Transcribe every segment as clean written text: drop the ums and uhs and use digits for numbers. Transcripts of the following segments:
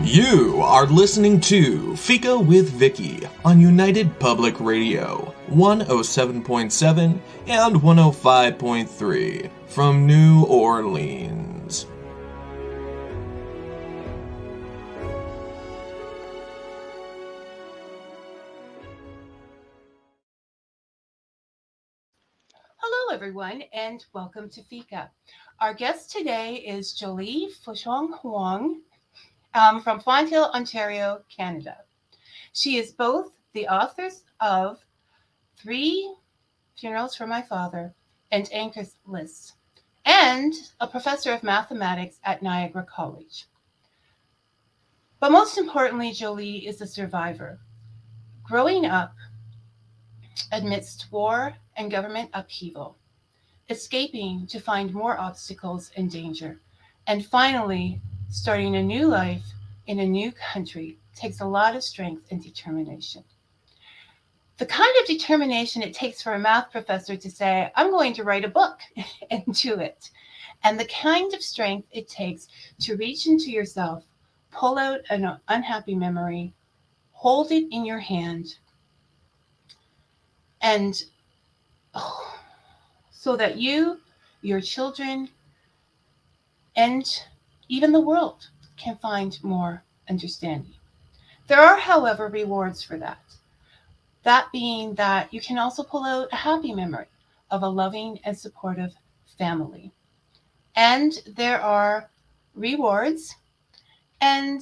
You are listening to Fika with Vicky on United Public Radio, 107.7 and 105.3 from New Orleans. Hello, everyone, and welcome to Fika. Our guest today is Jolie Phuong Hoang from Fonthill, Ontario, Canada. She is both the authors of Three Funerals for My Father and Anchorless, and a professor of mathematics at Niagara College. But most importantly, Jolie is a survivor. Growing up amidst war and government upheaval, escaping to find more obstacles and danger, and finally starting a new life in a new country takes a lot of strength and determination. The kind of determination it takes for a math professor to say, I'm going to write a book and do it. And the kind of strength it takes to reach into yourself, pull out an unhappy memory, hold it in your hand, and so that you, your children, and even the world can find more understanding. There are, however, rewards for that. That being that you can also pull out a happy memory of a loving and supportive family. And there are rewards and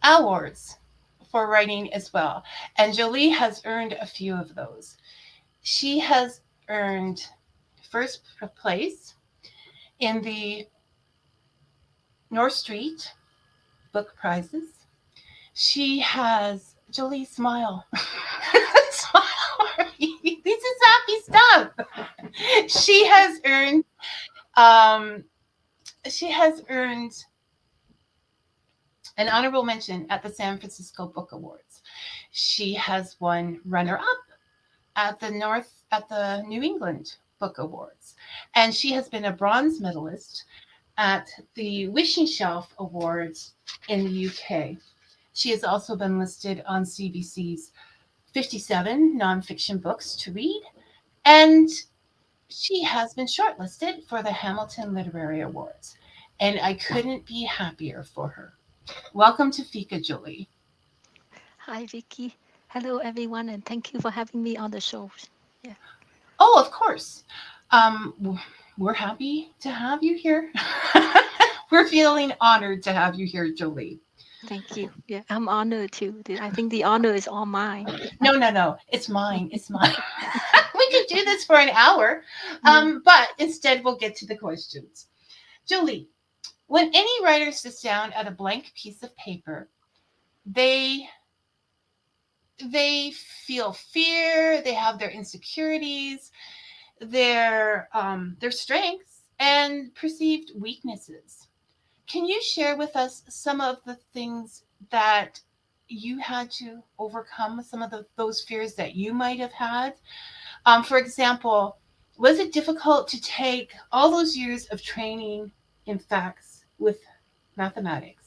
awards for writing as well. And Jolie has earned a few of those. She has earned first place in the North Street book prizes. She has Jolie smile. Smile. This is happy stuff. She has earned um, she has earned an honorable mention at the San Francisco Book Awards. She has won runner up at the New England Book Awards, and she has been a bronze medalist at the Wishing Shelf Awards in the UK. She has also been listed on CBC's 57 nonfiction books to read, and she has been shortlisted for the Hamilton Literary Awards. And I couldn't be happier for her. Welcome to Fika, Jolie. Hi, Vicky. Hello, everyone, and thank you for having me on the show. Yeah, Oh, of course. We're happy to have you here. We're feeling honored to have you here, Jolie. thank you. Yeah, I'm honored too. I think the honor is all mine. No, no, no. It's mine. It's mine. We could do this for an hour, Yeah. but instead we'll get to the questions. Jolie, when any writer sits down at a blank piece of paper, they they feel fear. They have their insecurities, their strengths, and perceived weaknesses. Can you share with us some of the things that you had to overcome, some of those fears that you might have had? For example, was it difficult to take all those years of training in facts with mathematics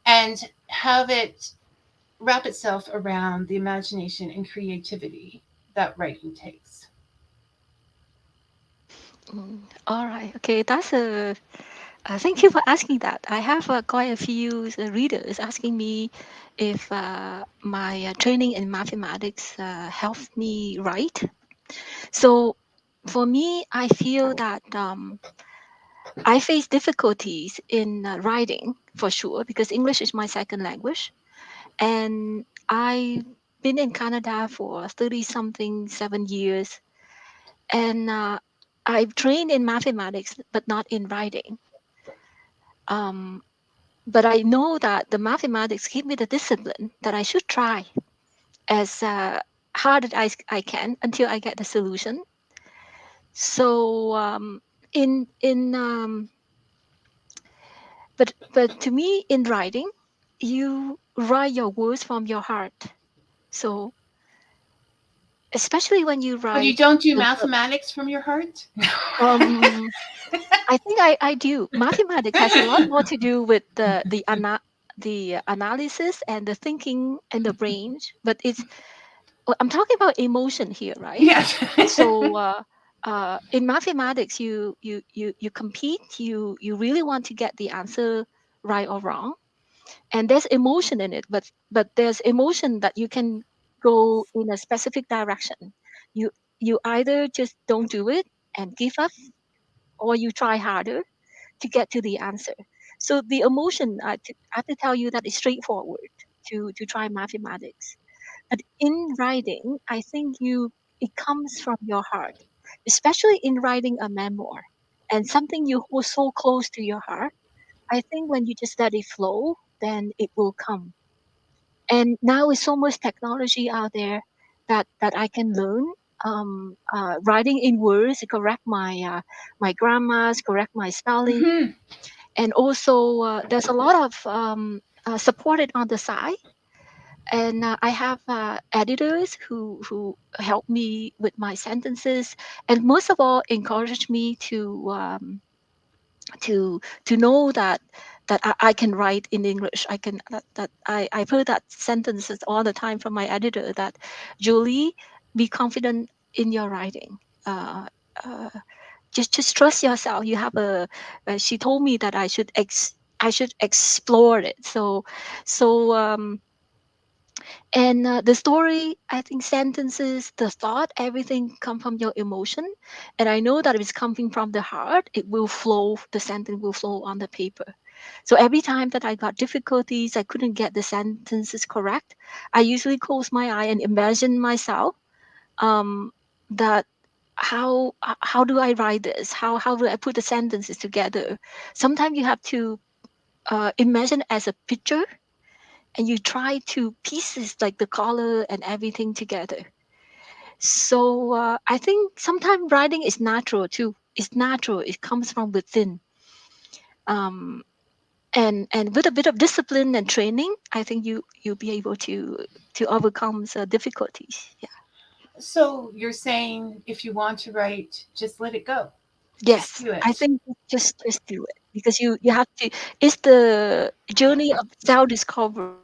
and have it wrap itself around the imagination and creativity that writing takes? All right. Okay, that's a. Thank you for asking that. I have quite a few readers asking me if my training in mathematics helped me write. So, for me, I feel that I face difficulties in writing for sure because English is my second language, and I've been in Canada for 30 something 7 years, and I've trained in mathematics but not in writing. um, but I know that the mathematics give me the discipline that I should try as hard as I can until I get the solution. So in but to me, in writing, you write your words from your heart. So especially when you But you write don't do the mathematics from your heart? um I think I do. Mathematics has a lot more to do with the analysis and the thinking and the brain, but I'm talking about emotion here, right? Yes. So in mathematics, you compete. You really want to get the answer right or wrong, and there's emotion in it. But there's emotion that you can go in a specific direction. You you either just don't do it and give up, or you try harder to get to the answer. So the emotion, I have to tell you that is straightforward to try mathematics. But in writing, I think it comes from your heart, especially in writing a memoir and something you hold so close to your heart. I think when you just let it flow, then it will come. And now with so much technology out there that I can learn. Writing in words, correct my grammars, correct my spelling, Hmm. and also there's a lot of supported on the side, and I have editors who help me with my sentences, and most of all encourage me to know that I can write in English. I can that I've heard that sentences all the time from my editor, that Julie, be confident in your writing. Uh, uh, just trust yourself. You have she told me that I should explore it. So and the story, I think sentences, the thought, everything come from your emotion. And I know that if it's coming from the heart, it will flow, the sentence will flow on the paper. So every time that I got difficulties, I couldn't get the sentences correct, I usually close my eye and imagine myself, um, that how do I write this? How do I put the sentences together? Sometimes you have to imagine as a picture, and you try to pieces like the color and everything together. So I think sometimes writing is natural too. It's natural. It comes from within. Um, and with a bit of discipline and training, I think you'll be able to overcome the difficulties. Yeah. So you're saying if you want to write, just let it go. Just Yes, do I it. think just do it, because you have to. It's the journey of self discovery.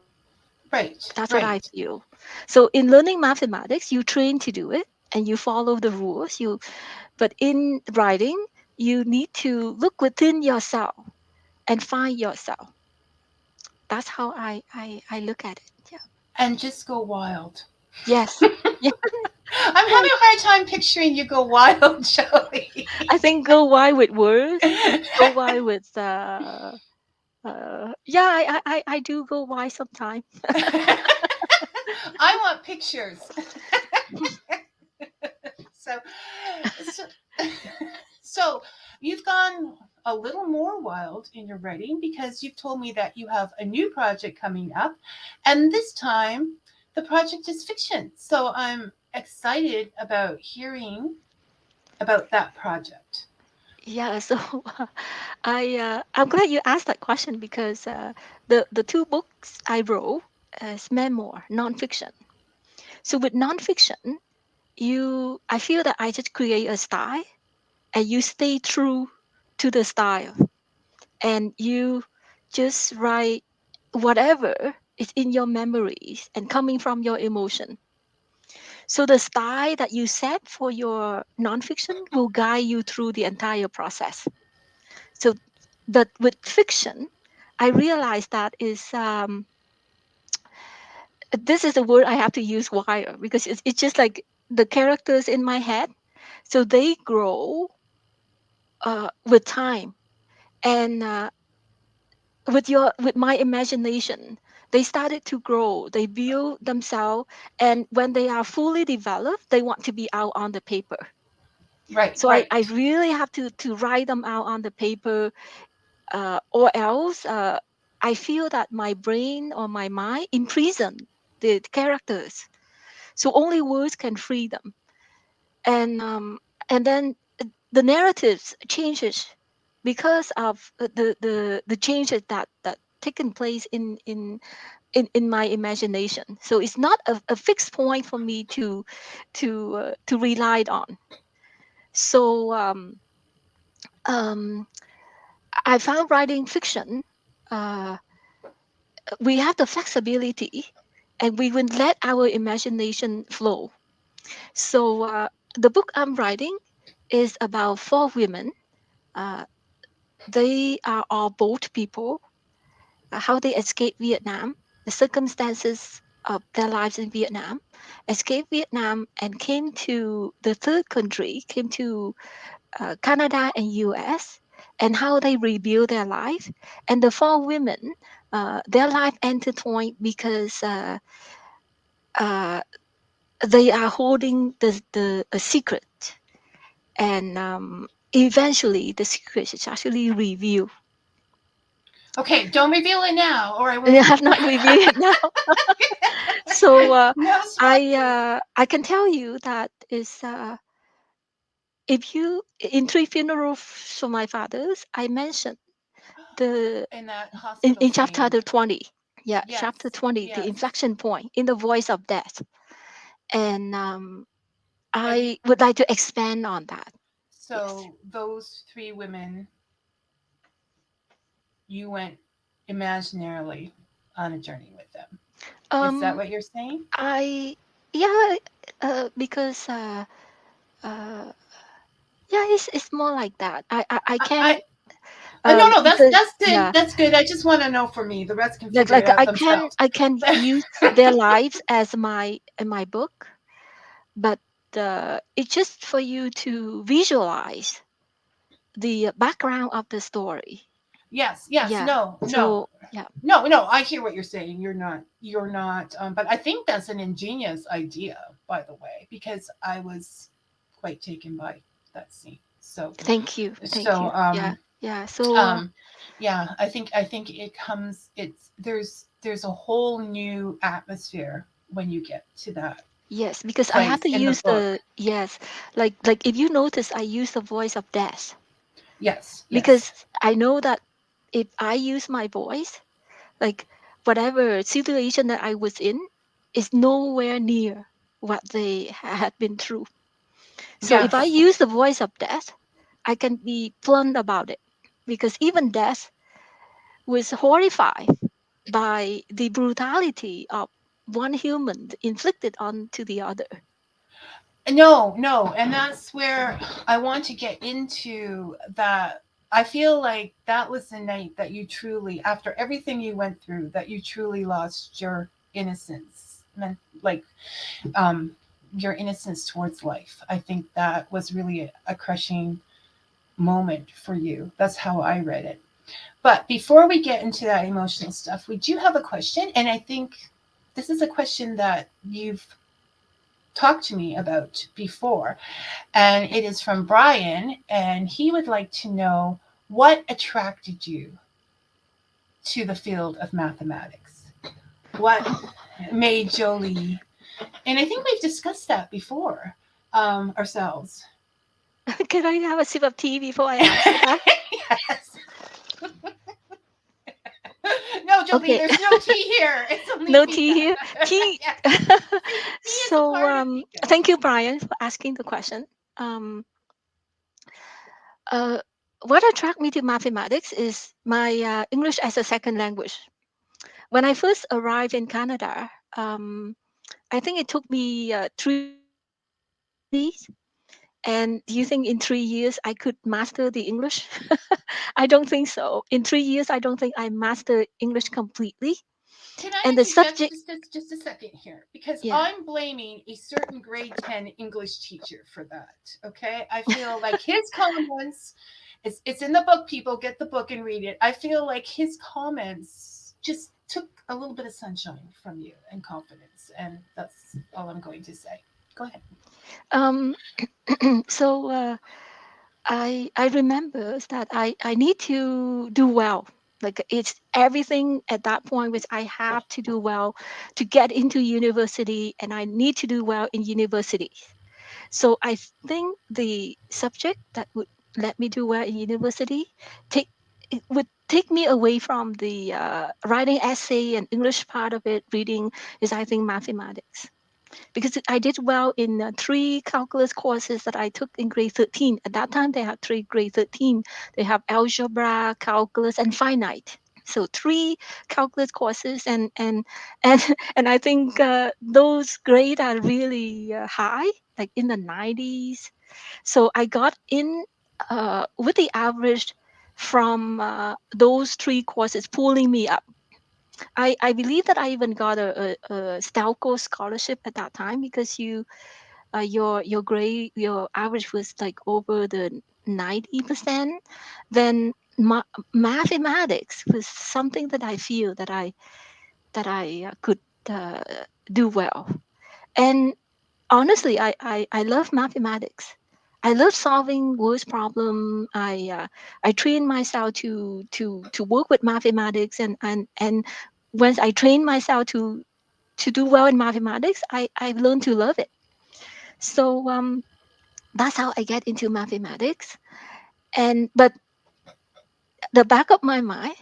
That's Right, what I right. feel. So in learning mathematics, you train to do it and you follow the rules. But in writing, you need to look within yourself and find yourself. That's how I look at it. Yeah. And just go wild. Yes. Yeah. I'm having a hard time picturing you go wild, Joey. I think go wide with words. Go wide with yeah. I do go wide sometimes. I want pictures. So, so, so you've gone a little more wild in your writing because you've told me that you have a new project coming up, and this time the project is fiction. So I'm excited about hearing about that project. Yeah, so I'm glad you asked that question, because the two books I wrote is memoir, nonfiction. So with nonfiction, I feel that I just create a style, and you stay true to the style, and you just write whatever is in your memories and coming from your emotion. So the style that you set for your nonfiction will guide you through the entire process. So, but with fiction, I realized that is this is a word I have to use wire, because it's just like the characters in my head, so they grow with time, and with my imagination, they started to grow, they build themselves, and when they are fully developed, they want to be out on the paper. Right, So I right. really have to write them out on the paper, or else I feel that my brain or my mind imprison the characters. So only words can free them, and then the narratives changes because of the changes that taken place in in my imagination. So it's not a fixed point for me to rely on. So um, I found writing fiction, uh, we have the flexibility, and we will let our imagination flow. So the book I'm writing is about four women. Uh, they are all bold people, how they escaped Vietnam, the circumstances of their lives in Vietnam, escaped Vietnam and came to the third country, came to Canada and US, and how they rebuild their life. And the four women, their life intertwined because uh, they are holding a secret. And eventually the secret is actually revealed. Okay, don't reveal it now, or I I won't. have not revealed it now. So No spoilers. I can tell you that is if you in Three Funerals for My Fathers, I mentioned the In that hospital in chapter scene. 20. Yeah, chapter Yes, 20, the yes. inflection point in the voice of death. And And I would like to expand on that. Yes. so those three women, you went imaginarily on a journey with them. Is that Um, what you're saying? I yeah, because uh, yeah, it's more like that. I I can no, no, because that's good. yeah, That's good. I just want to know for me. The rest can figure it out themselves. I can use their lives as my in my book, but it's just for you to visualize the background of the story. Yes, yes, Yeah. no, no, So yeah. no, no. I hear what you're saying. You're not. But I think that's an ingenious idea, by the way, because I was quite taken by that scene. So, Thank you. Thank so, you. Yeah. Yeah. So um, yeah, I think it comes. There's a whole new atmosphere when you get to that yes, because I have place to in the use book. the yes, like if you notice, I use the voice of death Yes, yes, because I know that if I use my voice, like whatever situation that I was in is nowhere near what they had been through. So if I yes. use the voice of death, I can be blunt about it because even death was horrified by the brutality of one human inflicted onto the other. No, no, and that's where I want to get into that. I feel like that was the night that you truly, after everything you went through, that you truly lost your innocence, like um, your innocence towards life. I think that was really a crushing moment for you. That's how I read it. But before we get into that emotional stuff, we do have a question, and I think this is a question that you've talked to me about before, and it is from Brian, and he would like to know what attracted you to the field of mathematics. What made Jolie, and I think we've discussed that before ourselves. Can I have a sip of tea before I answer that? Yes. No, Jolie, Okay, there's no tea here. It's only no tea Fika. here. Tea. Yes. Tea is a So part of Fika. thank you, Brian, for asking the question. Um, uh, what attracted me to mathematics is my English as a second language. When I first arrived in Canada, I think it took me 3 years to learn Chinese. And do you think in 3 years I could master the English? I don't think so. In 3 years, I don't think I mastered English completely. Can I And the interject subject, just a second here? Because yeah. I'm blaming a certain grade 10 English teacher for that. Okay. I feel like his comments, it's in the book, people get the book and read it. I feel like his comments just took a little bit of sunshine from you and confidence. And that's all I'm going to say. Go ahead. Um, so I remember that I need to do well. Like it's everything at that point which I have to do well to get into university, and I need to do well in university. So I think the subject that would let me do well in university take it would take me away from the writing essay and English part of it. Reading is, I think, mathematics, because I did well in 3 calculus courses that I took in grade 13. At that time, they had 3 grade 13. They have algebra, calculus, and finite. So 3 calculus courses, and and I think those grades are really high, like in the 90s. So I got in with the average from those 3 courses pulling me up. I believe that I even got a Stelco scholarship at that time, because your grade, your average was like over the 90%. Then mathematics was something that I feel that I could uh, do well. And honestly, I love mathematics. I love solving words problem. I train myself to work with mathematics, and once I train myself to do well in mathematics, I've learned to love it. So that's how I get into mathematics. And but the back of my mind,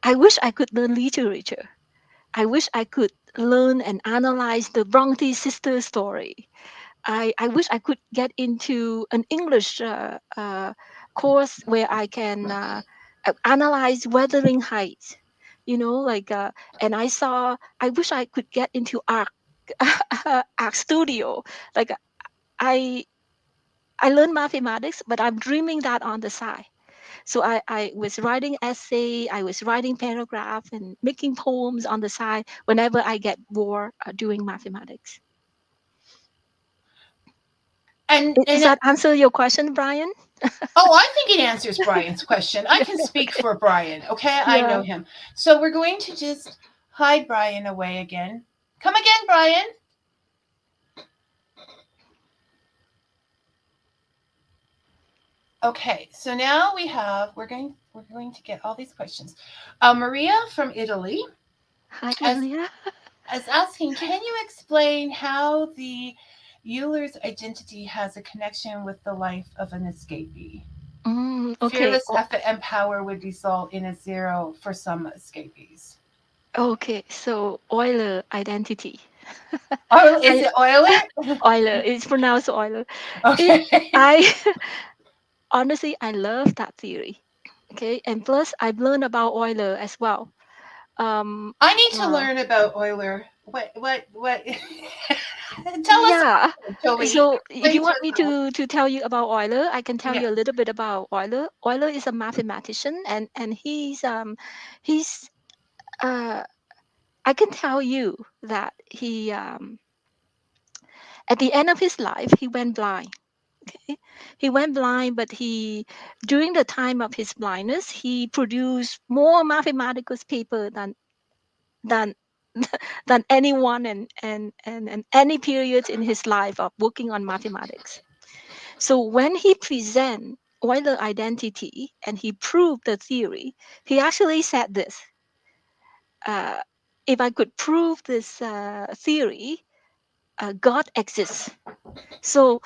I wish I could learn literature. I wish I could learn and analyze the Bronte sisters story. I wish I could get into an English course where I can analyze Wuthering Heights, like, and I wish I could get into art, art studio. Like, I, I learned mathematics, but I'm dreaming that on the side. So I was writing essay, I was writing paragraph and making poems on the side whenever I get bored doing mathematics. And Does that answer your question, Brian? oh, I think it answers Brian's question. I Yeah. can speak Okay. for Brian. Okay, I Yeah. know him. So we're going to just hide Brian away again. Come again, Brian. Okay, so now we're going to get all these questions. Maria from Italy Hi, as Amelia. as asking, can you explain how the Euler's identity has a connection with the life of an escapee? Okay. Fearless effort and power would result in a zero for some escapees. Okay. So Euler identity. Oh, is I it Euler? Euler. It's pronounced Euler. It. Okay. I honestly I love that theory. Okay, and plus I've learned about Euler as well. Um. I need to Uh, learn about Euler. What? Tell us, yeah. Jolie. So if Explain you to want us me all. to tell you about Euler, I can tell Yeah. you a little bit about Euler. Euler is a mathematician, and he's uh I can tell you that he at the end of his life he went blind. Okay, he went blind, but he during the time of his blindness he produced more mathematical paper than than anyone and any period in his life of working on mathematics. So when he present Euler identity and he proved the theory, he actually said this: uh, if I could prove this theory, God exists. So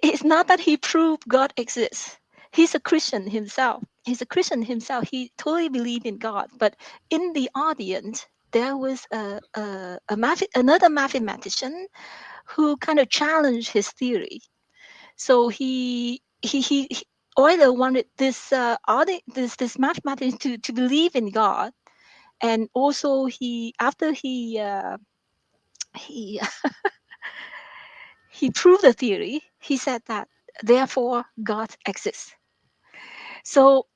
it's not that he proved God exists. He's a Christian himself. He's a Christian himself. He totally believed in God. But in the audience, there was another mathematician who kind of challenged his theory. So Euler wanted this mathematician to believe in God, and also after he he proved the theory. He said that therefore God exists. So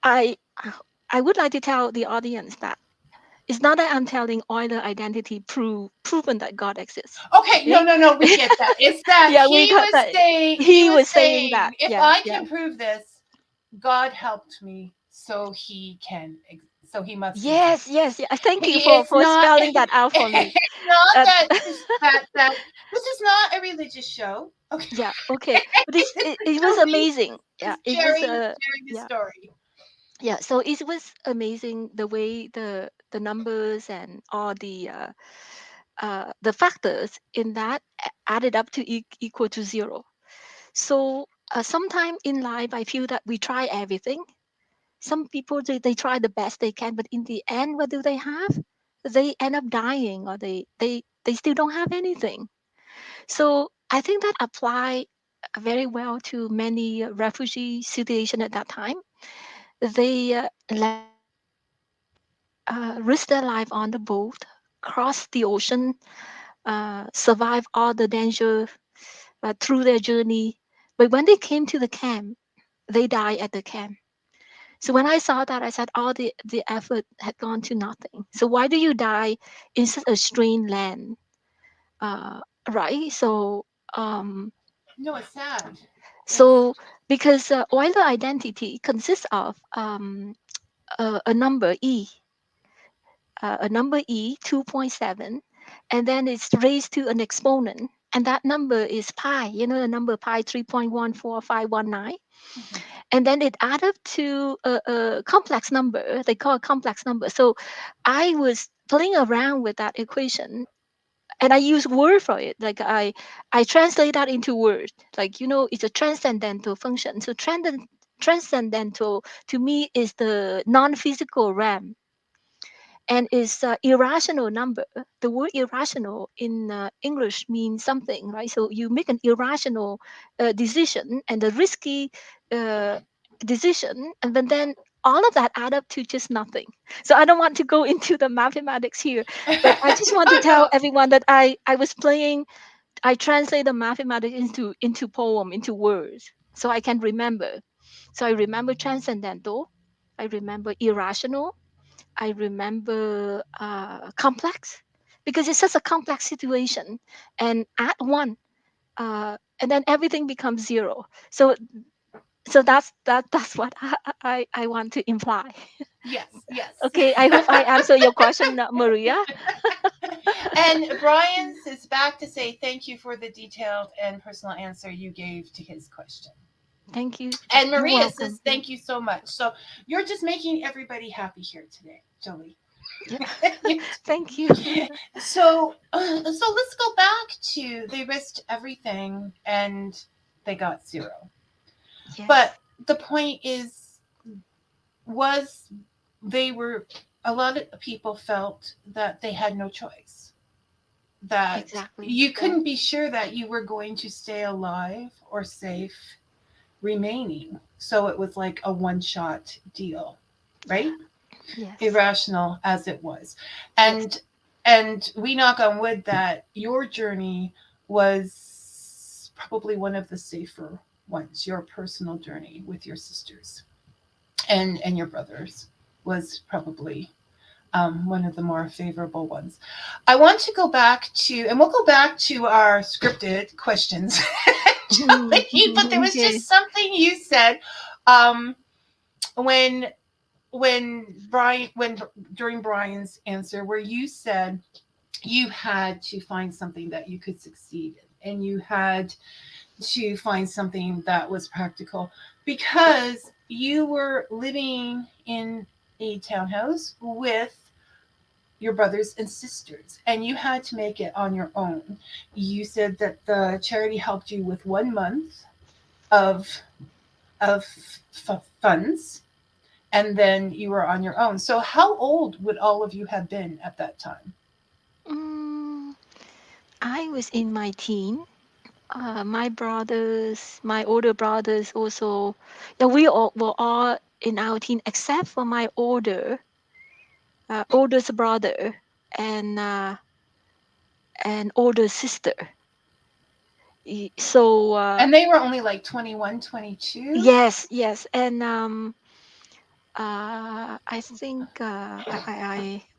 I I would like to tell the audience that it's not that I'm telling Euler identity proven that God exists. Okay. No, Okay. no, no. We get that. It's that Yeah, we got that. he He was was saying saying, that. if Yeah, I yeah. can prove this, God helped me, so he must exist. Yes, yes, yeah. Thank you It's for not. spelling that out for me. It's not Uh, that this is not a religious show. Okay. yeah, okay. But This is it was Jolie amazing. Yeah, is it was sharing the yeah. story. Yeah, so it was amazing the way the numbers and all the factors in that added up to equal to zero. So sometime in life, I feel that we try everything, Some people they try the best they can, but in the end, what do they have? They end up dying, or they still don't have anything. So I think that apply very well to many refugee situation at that time. They risk their life on the boat, cross the ocean, survive all the danger through their journey. But when they came to the camp, they die at the camp. So when I saw that, I said all the effort had gone to nothing. So why do you die in such a strange land? Uh, right? Um, No, it's sad. It's so because Euler identity consists of a number e, a number e 2.7, and then it's raised to an exponent, and that number is pi. You know the number pi 3.14519. mhm. And then it add up to a complex number. They call it complex number. So I was playing around with that equation, and I use word for it. Like I translate that into word. Like it's a transcendental function. So transcendental to me is the non-physical realm, and is irrational number. The word irrational in English means something, right? So you make an irrational decision, and the risky uh, decision, and then all of that add up to just nothing. So I don't want to go into the mathematics here, but I just want to tell No. everyone that I was playing. I translate the mathematics into poem, into words, so I can remember. So I remember transcendental, I remember irrational, I remember complex, because it's such a complex situation, and add one, and then everything becomes zero. So that's what I want to imply. Yes, yes. Okay, I hope I answer your question, Maria. And Brian's is back to say thank you for the detailed and personal answer you gave to his question. Thank you. And You're Maria says welcome. thank you so much. So you're just making everybody happy here today, Jolie. Yeah, thank you. So let's go back to they risked everything and they got zero. Yes, But the point is, was they were a lot of people felt that they had no choice, that exactly. you Yes, couldn't be sure that you were going to stay alive or safe remaining. So it was like a one shot deal, right? yeah, yes, Irrational as it was. yes, And we knock on wood that your journey was probably one of the safer ones. Your personal journey with your sisters and your brothers was probably one of the more favorable ones. I want to go back to, and we'll go back to our scripted questions, Jolie, but there was okay. just something you said um, when when during Brian's answer where you said you had to find something that you could succeed in, and you had to find something that was practical because you were living in a townhouse with your brothers and sisters and you had to make it on your own. You said that the charity helped you with 1 month of funds, and then you were on your own. So how old would all of you have been at that time? Mm, I was in my teen. My brothers, my older brothers also, yeah, we all were all in our teen except for my oldest brother and older sister. So And they were only like 21, 22. yes, yes, and I think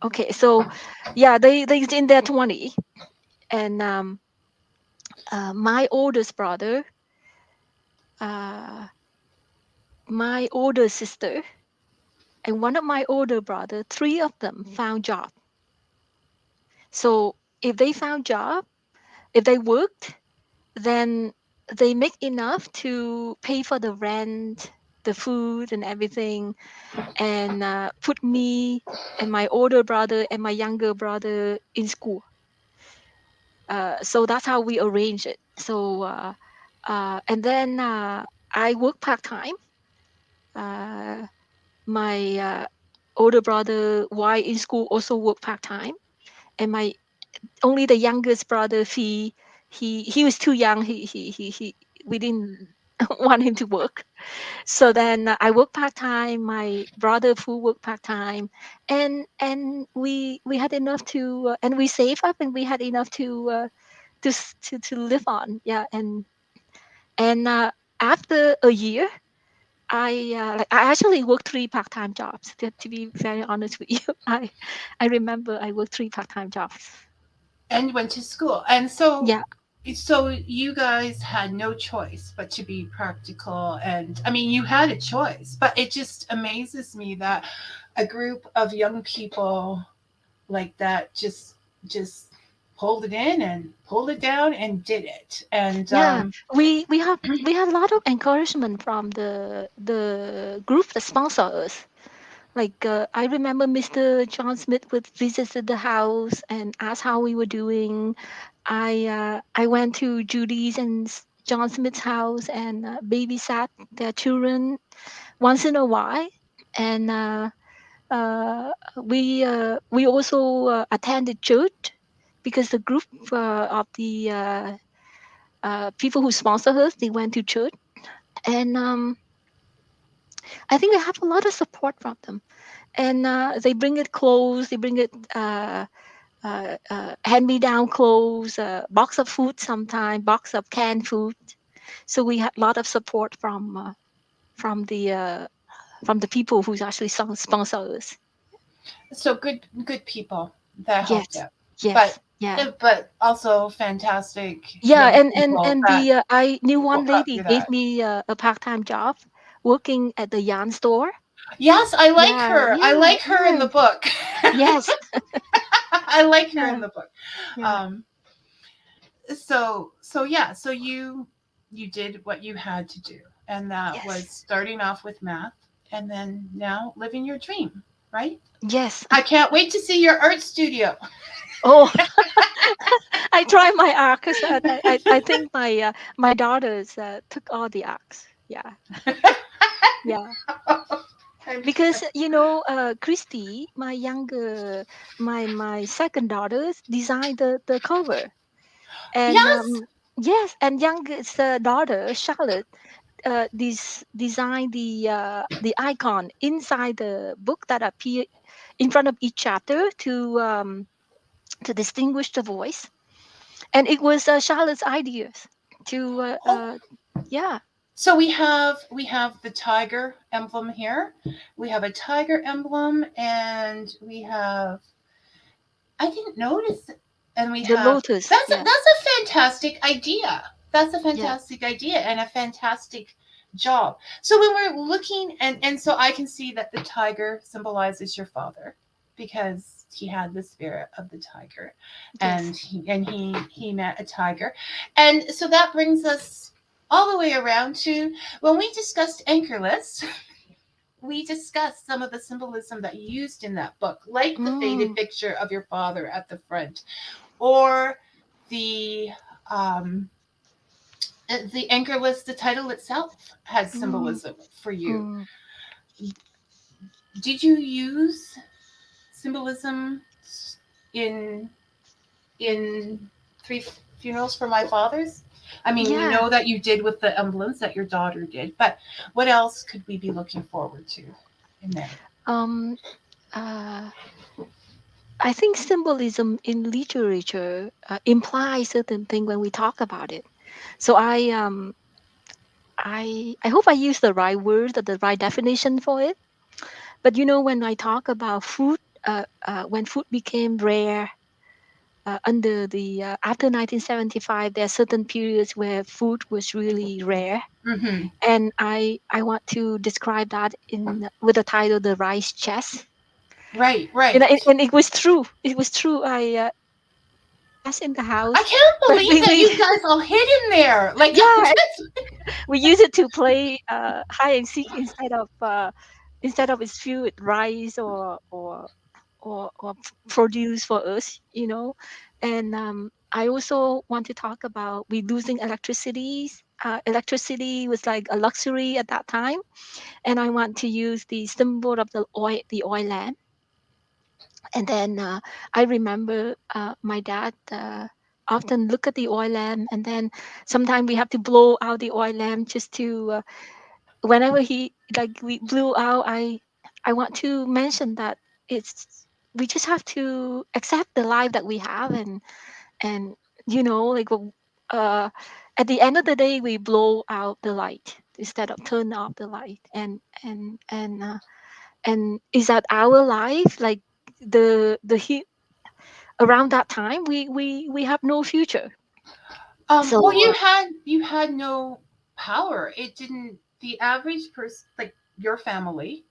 okay, so yeah, they in their 20, and my oldest brother, uh, my older sister, and one of my older brother, three of them found job. So if they found job, if they worked, then they make enough to pay for the rent, the food, and everything, and put me and my older brother and my younger brother in school. So that's how we arrange it. So and then I work part time. Uh, my older brother, while in school, also worked part time, and my only the youngest brother, he was too young. He we didn't want him to work. So then I work part time. My brother full work part time, and we had enough to and we save up, and we had enough to live on. Yeah, and after a year, I actually worked three part time jobs. To be very honest with you, I remember I worked three part time jobs. And went to school. And so Yeah, you guys had no choice but to be practical. And I mean, you had a choice, but it just amazes me that a group of young people like that just pulled it in and pulled it down and did it. And yeah. We had a lot of encouragement from the group that sponsor us. Like I remember Mr. John Smith would visit the house and ask how we were doing. I went to Judy's and John Smith's house and babysat their children once in a while. And we also attended church because the group of the people who sponsor us, they went to church. And I think we have a lot of support from them. And they bring it clothes, they bring it hand me down clothes, box of food sometime, box of canned food. So we had a lot of support from from the people who's actually sponsor us. so good people that helped Yes, out. But yes, yeah. but also fantastic Yeah, young and people that the I knew one woke up lady through gave that. me a part-time job working at the yarn store. Yes, I like Yeah, her. I yeah, like her in the yeah. book. Yes, I like her in yeah, the book. yeah. Um, so yeah, so you did what you had to do, and that was Yes, starting off with math, and then now living your dream, right? yes. I can't wait to see your art studio. Oh, I try my art because I think my daughters took all the arts. Yeah, yeah. I'm Because sure. Christy, my younger, my second daughter, designed the cover, and Yes. yes, and youngest daughter Charlotte designed the icon inside the book that appear in front of each chapter to distinguish the voice, and it was Charlotte's ideas to Oh, yeah, so we have the tiger emblem here. We have a tiger emblem, and we have I didn't notice. And we the have lotus, yeah, that's a fantastic idea. That's a yeah, fantastic idea and a fantastic job. So when we're looking and so I can see that the tiger symbolizes your father because he had the spirit of the tiger yes. and he met a tiger. And so that brings us all the way around to when we discussed Anchorless, we discussed some of the symbolism that you used in that book, like the faded Mm, picture of your father at the front, or the um, the anchor list. The title itself has mm, symbolism for you. mm. Did you use symbolism in in three funerals for my father's? I mean, we Yeah. know that you did with the emblems that your daughter did, but what else could we be looking forward to in there? Um, uh, I think symbolism in literature implies certain thing when we talk about it. So I hope I use the right word or the right definition for it. But when I talk about food, when food became rare under the after 1975, there are certain periods where food was really rare, Mm-hmm. and I want to describe that in with the title "The Rice Chest." Right, And it was true. It was true. I us in the I house, can't but believe that you guys all hid in there. Like, yeah, we use it to play hide and seek instead of it's filled with rice or produce for us. And I also want to talk about we losing electricity. Electricity was like a luxury at that time, and I want to use the symbol of the oil lamp. And then I remember my dad often look at the oil lamp, and then sometimes we have to blow out the oil lamp just to whenever he like we blew out. I want to mention that it's we just have to accept the life that we have, and you know like uh, at the end of the day we blow out the light instead of turn off the light, and is that our life like the around that time we have no future. Well, So you had no power. It didn't. The average person, like your family,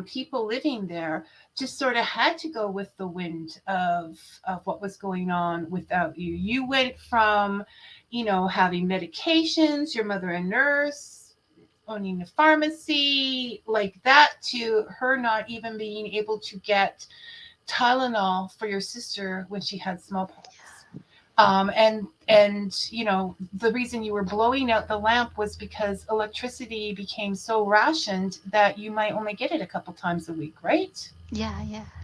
people living there, just sort of had to go with the wind of what was going on without you. You went from, having medications, your mother a nurse, owning a pharmacy like that, to her not even being able to get Tylenol for your sister when she had smallpox. And the reason you were blowing out the lamp was because electricity became so rationed that you might only get it a couple times a week, right?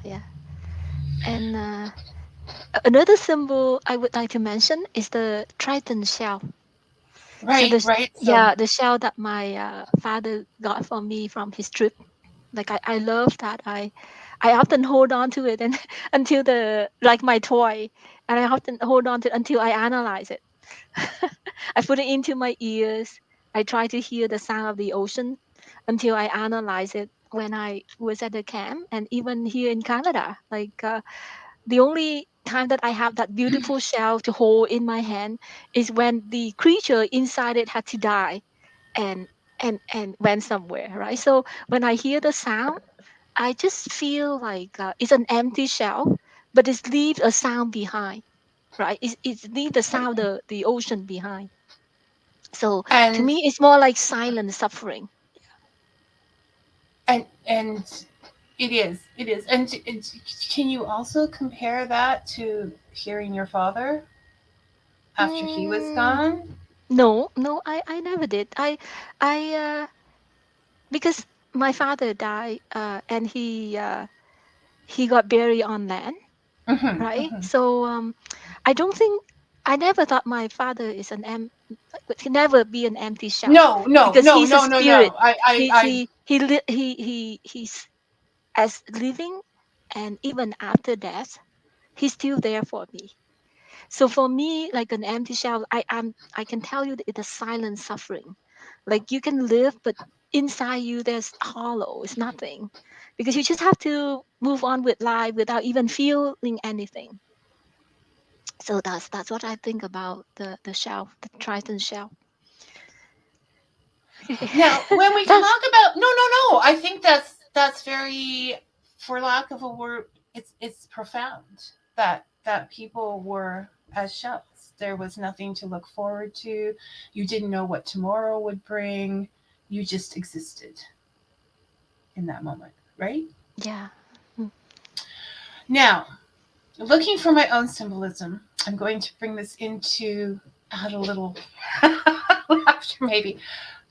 yeah. And another symbol I would like to mention is the Triton shell. So Right, right. So the shell that my father got for me from his trip. Like I love that. I often hold on to it and until the like my toy, and I often hold on to it until I analyze it. I put it into my ears. I try to hear the sound of the ocean until I analyze it when I was at the camp, and even here in Canada. Like the only time that I have that beautiful shell to hold in my hand is when the creature inside it had to die and and went somewhere, right? So when I hear the sound, I just feel like it's an empty shell, but it leaves a sound behind, right? It leaves the sound the ocean behind. So to and me, it's more like silent suffering. and it is. And can you also compare that to hearing your father after he was Mm, gone? no, I never did. I because my father died, and he got buried on land, Hmm. right? Hmm. So I don't think I never thought my father is would never be an empty shell No, no, because no, he's a no, no, no. spirit. I, I He's as living, and even after death, he's still there for me. So for me, like an empty shell, I can tell you that it's a silent suffering. Like you can live, but inside you there's hollow. It's nothing, because you just have to move on with life without even feeling anything. So that's what I think about the shell, the Triton shell. Now, when we That's talk about no, I think that's very, for lack of a word, it's profound that people were as shells. There was nothing to look forward to. You didn't know what tomorrow would bring. You just existed in that moment, right? yeah. Mm. Now, looking for my own symbolism, I'm going to bring this into add a little laughter, maybe.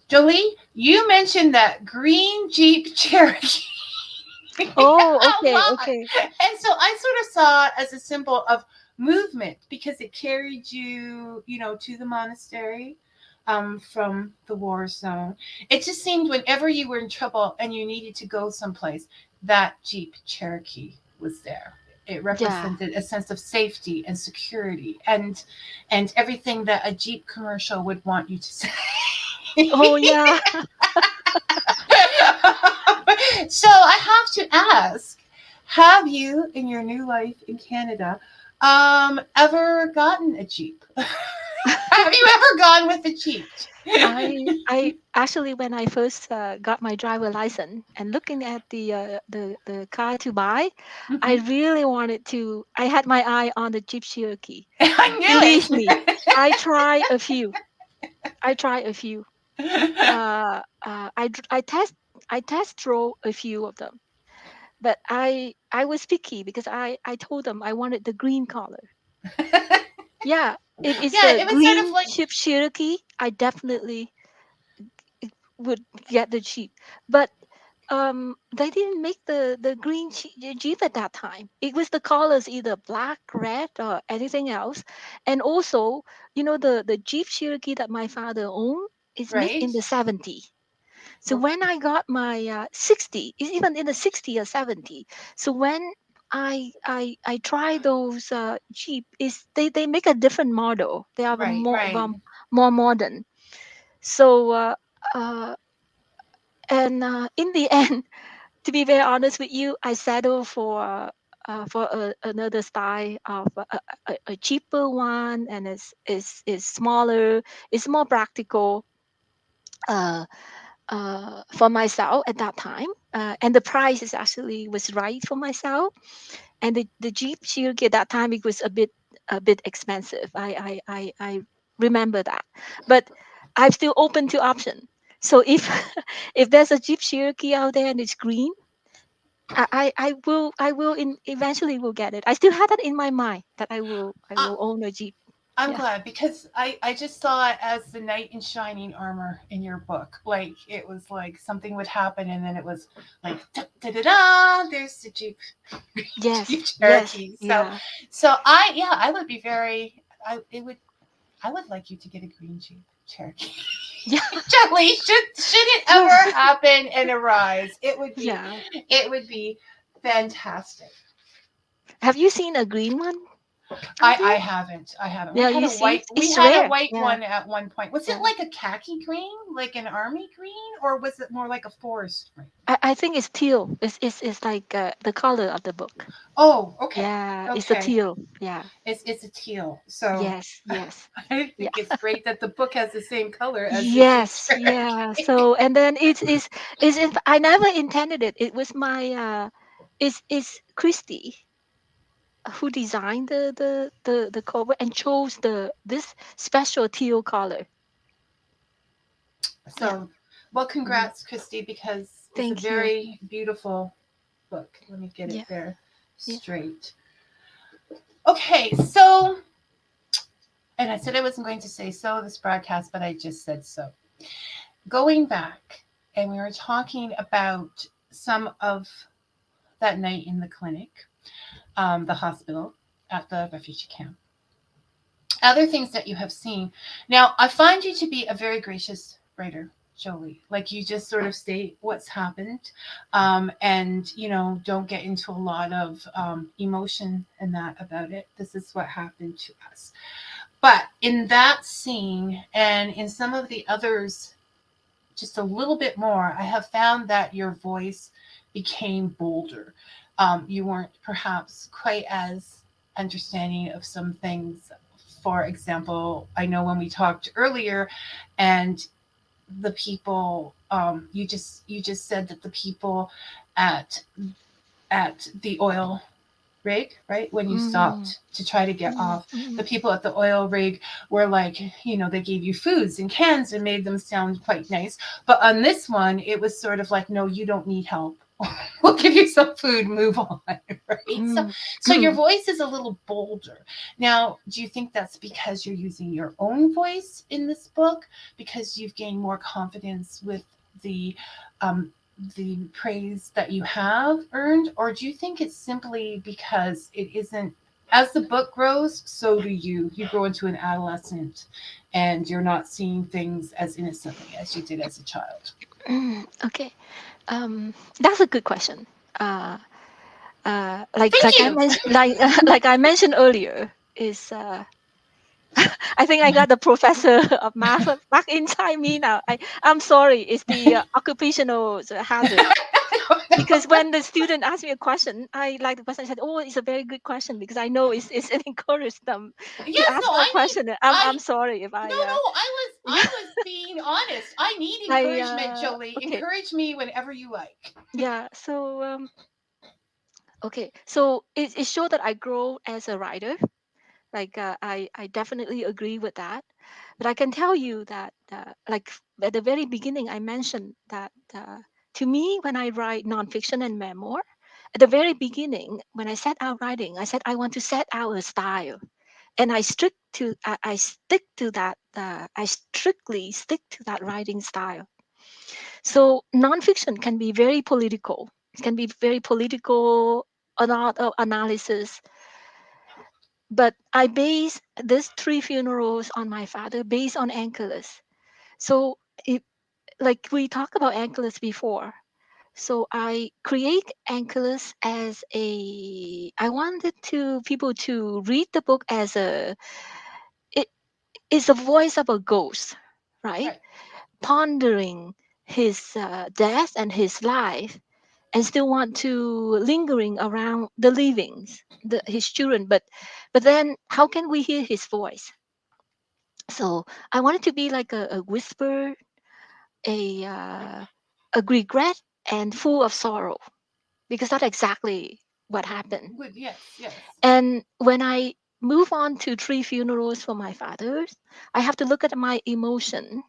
Jolie, you mentioned that green Jeep Cherokee Oh, a okay, lot. okay. And so I sort of saw it as a symbol of movement because it carried you, to the monastery from the war zone. It just seemed whenever you were in trouble and you needed to go someplace, that Jeep Cherokee was there. It Yeah. represented a sense of safety and security and everything that a Jeep commercial would want you to say. Oh, yeah. So I have to ask, have you in your new life in Canada ever gotten a Jeep? Have you ever gone with a Jeep? I actually when I first got my driver license and looking at the car to buy, I Mhm. really wanted to. I had my eye on the Jeep Cherokee. I Believe me, knew I try a few. I try a few. it. I test drove a few of them, but I was picky because I told them I wanted the green color. Yeah, if it's Yeah, the it was sort of green like Jeep Cherokee, I definitely would get the Jeep. But they didn't make the green Jeep at that time. It was the colors either black, red, or anything else. And also, the Jeep Cherokee that my father owned is made right. in the 70s. So Okay. when I got my 60, it's even in the 60 or 70. So when I try those Jeep, is they make a different model. They are Right, right, more modern. So uh, and in the end, to be very honest with you, I settled for another style of a cheaper one, and it's smaller, it's more practical. Uh, for myself at that time, and the price is actually was right for myself. And the Jeep Cherokee at that time, it was a bit expensive. I remember that, but I'm still open to option. So if if there's a Jeep Cherokee out there and it's green, I will eventually will get it. I still had that in my mind that I I, will own a Jeep. I'm Yeah. glad because I just saw it as the knight in shining armor in your book. Like it was like something would happen and then it was like da da da da. There's the Jeep Yes. Jeep Yes. Cherokee. So Yeah. I would be very I would like you to get a green Jeep Cherokee. Yeah. Jolie, should it Yeah. ever happen and arise, Yeah. it would be fantastic. Have you seen a green one out there? I haven't. I haven't. Yeah, you see, We it's had a rare. white Yeah, one at one point. Was it yeah. like a khaki green, like an army green, or was it more like a forest green? I think it's teal. It's like the color of the book. Oh, okay. Yeah, it's a Okay. teal. Yeah. It's a teal. So Yes, yes. I Yeah. think it's great that the book has the same color as the Jeep Yes, yeah. Cherokee. So and then I never intended it. It was my it's Christy who designed the cover and chose this special teal color. Yeah. So, well, Mhm. congrats, Christy, because it's a Thank you. very beautiful book. Let me get it Yeah, there yeah. straight. Okay, so, and I said I wasn't going to say so this broadcast, but I just said so. Going back, and we were talking about some of that night in the clinic, the hospital, at the refugee camp. Other things that you have seen. Now, I find you to be a very gracious writer, Jolie. Like you just sort of state what's happened, and don't get into a lot of emotion and that about it. This is what happened to us. But in that scene and in some of the others, just a little bit more, I have found that your voice became bolder. You weren't perhaps quite as understanding of some things. For example, I know when we talked earlier, and the people, you just said that the people at at the oil rig, right? When you Mm, stopped to try to get mm, off, the mm. people at the oil rig were like, they gave you foods and cans and made them sound quite nice. But on this one, it was sort of like, no, you don't need help. We'll give you some food, move on, right? So, Mm, so your voice is a little bolder. Now, do you think that's because you're using your own voice in this book? Because you've gained more confidence with the um, the praise that you have earned, or do you think it's simply because it isn't, as the book grows, so do you? You grow into an adolescent and you're not seeing things as innocently as you did as a child. Okay. That's a good question. Uh, Thank like I you. mentioned, like I mentioned earlier, is I think I got the professor of math back inside me now. I'm sorry, it's the occupational hazard. Because when the student asked me a question, I like the question. I said, "Oh, it's a very good question," because I know it's it encouraged them to Yes, no, ask a I need, question. I'm sorry if no, I no, I was being honest. I need I encouragement, Jolie. okay, Encourage me whenever you like. yeah. So okay, so it showed that I grow as a writer. Like I definitely agree with that. But I can tell you that at the very beginning, I mentioned that to me, when I write nonfiction and memoir, at the very beginning, when I set out writing, I said I want to set out a style. and I stick to that. I strictly stick to that writing style. So nonfiction can be very political. It can be very political analysis. But I base this three funerals on my father based on Anchorless. So it, like we talked about Anchorless before. So I create Anchorless as I wanted to people to read the book as it is a voice of a ghost, right? Right. Pondering his death and his life, and still want to lingering around the livings, his children. But then how can we hear his voice? So I wanted to be like a whisper, a uh, a regret, and full of sorrow, because that's exactly what happened. Good. Yes. Yes. And when I move on to three funerals for my fathers, I have to look at my emotion.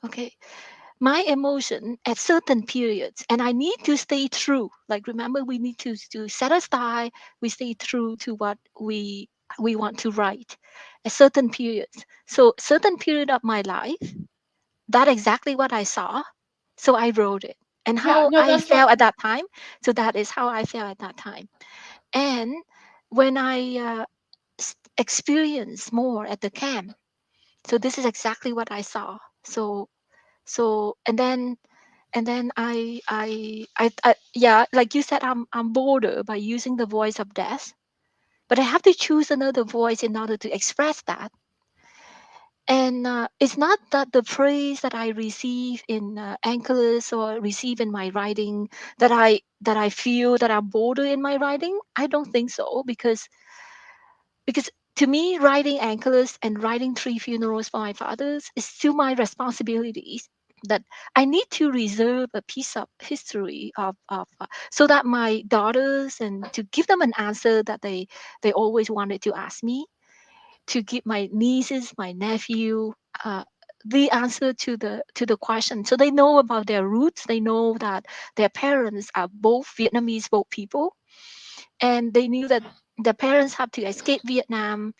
Okay, my emotion at certain periods, and I need to stay true. Like, remember, we need to set aside, we stay true to what we want to write at certain periods. So certain period of my life, that exactly what I saw, so I wrote it, and Yeah. how No, I that's what. felt at that time, so that is how I felt at that time. And when I experience more at the camp, so this is exactly what I saw. So and then I yeah, like you said, I'm bolder by using the voice of death, but I have to choose another voice in order to express that. And it's not that the praise that I receive in Anchorless or receive in my writing, that I feel that I'm bolder in my writing. I don't think so, because to me, writing Anchorless and writing three funerals for my fathers is still my responsibilities, that I need to reserve a piece of history so that my daughters, and to give them an answer that they always wanted to ask me, to give my nieces, my nephew, uh, the answer to the question, so they know about their roots. They know that their parents are both Vietnamese, both people, and they knew that the parents had to escape Vietnam,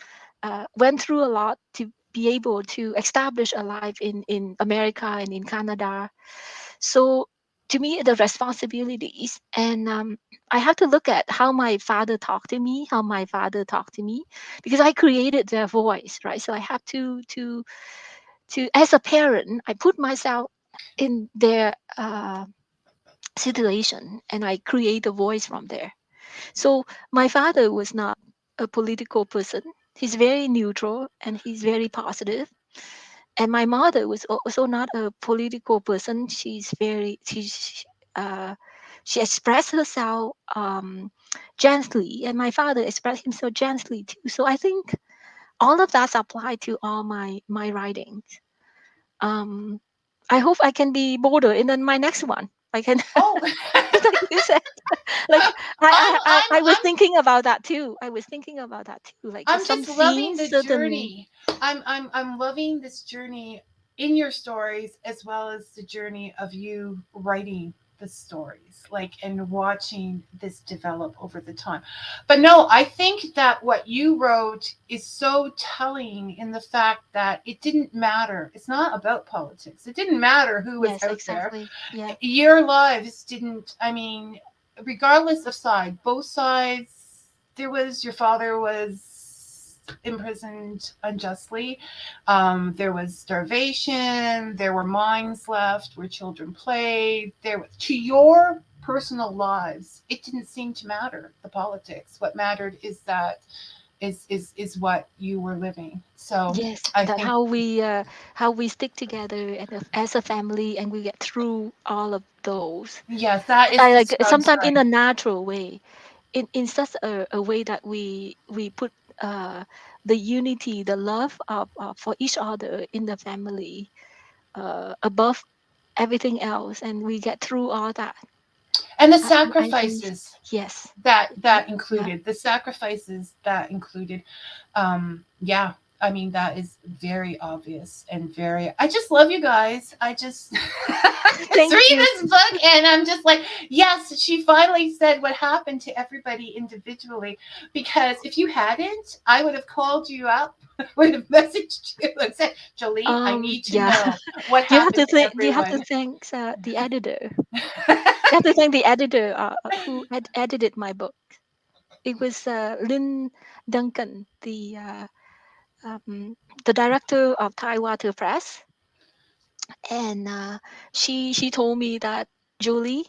went through a lot to be able to establish a life in America and in Canada. So to me, the responsibilities, and I have to look at how my father talked to me, because I created their voice, right? So I have to as a parent, I put myself in their situation, and I create a voice from there. So my father was not a political person. He's very neutral and he's very positive. And my mother was also not a political person. Uh, she expressed herself gently, and my father expressed himself gently too. So I think all of that apply to all my writings. Um, I hope I can be bolder in then my next one. I can, Oh, like you said, like I'm I I'm was I'm thinking about that too. I was thinking about that too. Like I'm some just loving scenes, the certain. journey. I'm loving this journey in your stories, as well as the journey of you writing the stories, like, and watching this develop over the time. But no, I think that what you wrote is so telling in the fact that it didn't matter. It's not about politics. It didn't matter who was Yes, out there. exactly. Yeah. Your lives didn't, I mean, regardless of side, both sides, there was, your father was imprisoned unjustly. There was starvation. There were mines left where children played. There was, to your personal lives, it didn't seem to matter the politics. What mattered is that is what you were living. So Yes, I that think, how we stick together and as a family, and we get through all of those. yes, that is I like describes sometimes in right. a natural way, in such a way that we put uh, the unity, the love for each other in the family above everything else, and we get through all that. And the I think sacrifices yes, that yeah, included, the sacrifices that included, yeah, I mean, that is very obvious and very. I just love you guys. I just Thank read you. this book, and I'm just like, yes, she finally said what happened to everybody individually. Because if you hadn't, I would have called you up, would have messaged you and said, Jolie, I need to Yeah. know what You have to happened to think. You have to everyone. thank the editor. You have to thank the editor who edited my book. It was Lynn Duncan, um, the director of Thai Water Press, and she told me that, Julie,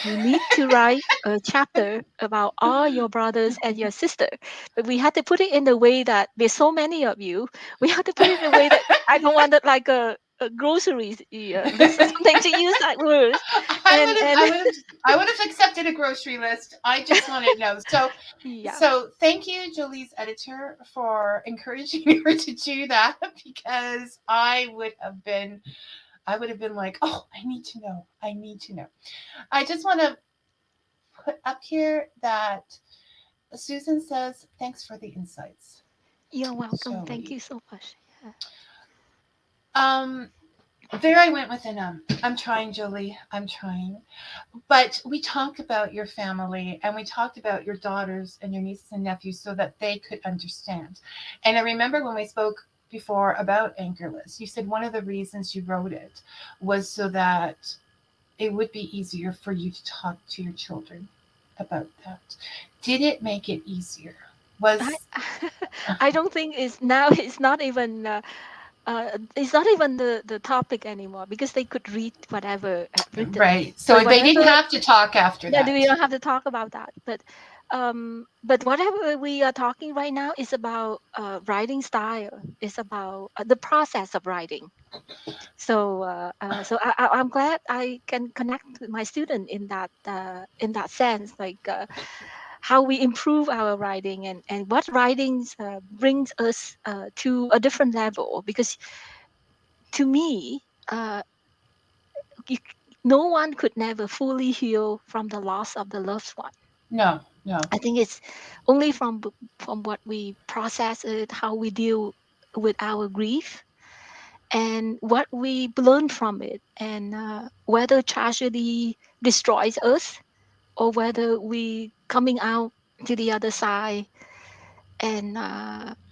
you need to write a chapter about all your brothers and your sister. But we had to put it in the way that there's so many of you. We have to put it in a way that I don't want it like a groceries list or something, to use that word. And I would have accepted a grocery list. I just want to know. So, yeah. thank you, Jolie's editor, for encouraging her to do that, because I would have been like, oh, I need to know. I need to know. I just want to put up here that Susan says, thanks for the insights, You're welcome. Thank Jolie. you so much. Yeah. There I went with an I'm trying, Jolie. I'm trying. But we talked about your family, and we talked about your daughters and your nieces and nephews so that they could understand. And I remember when we spoke before about Anchorless, you said one of the reasons you wrote it was so that it would be easier for you to talk to your children about that. Did it make it easier? I Was I don't think it's now. It's not even the topic anymore, because they could read whatever written. right. But So they didn't whatever, have to talk after yeah, we that. don't have to talk about that. But whatever we are talking right now is about writing style. It's about the process of writing. I'm glad I can connect with my student in that sense, like how we improve our writing, and what writings brings us to a different level. Because to me, uh, you, no one could never fully heal from the loss of the loved one. No, no. I think it's only from what we process it, how we deal with our grief, and what we learn from it, and whether tragedy destroys us, or whether we coming out to the other side and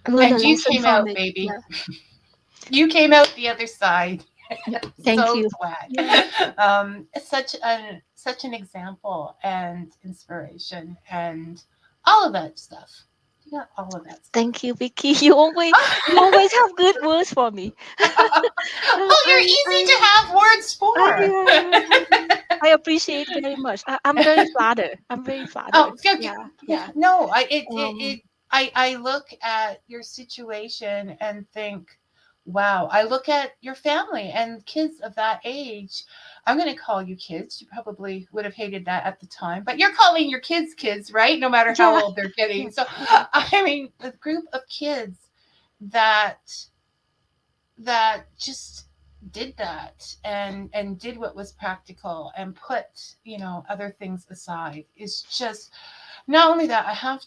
learn a And you lesson came from out, it. baby. Yeah, You came out the other side. yeah. Thank So you. Yeah. glad. Such an example and inspiration and all of that stuff. You got all of that stuff. Thank you, Vicky. You always have good words for me. Uh, Oh, I, you're easy I, to have words for. I appreciate very much. I'm very flattered. I'm very Oh, flattered. okay. Yeah, Yeah. yeah. No, Um, I look at your situation and think, wow. I look at your family and kids of that age. I'm going to call you kids. You probably would have hated that at the time, but you're calling your kids kids, right? No matter how yeah, old they're yeah, getting. So, yeah. I mean, the group of kids that just did that and did what was practical and put, other things aside is just. Not only that, I have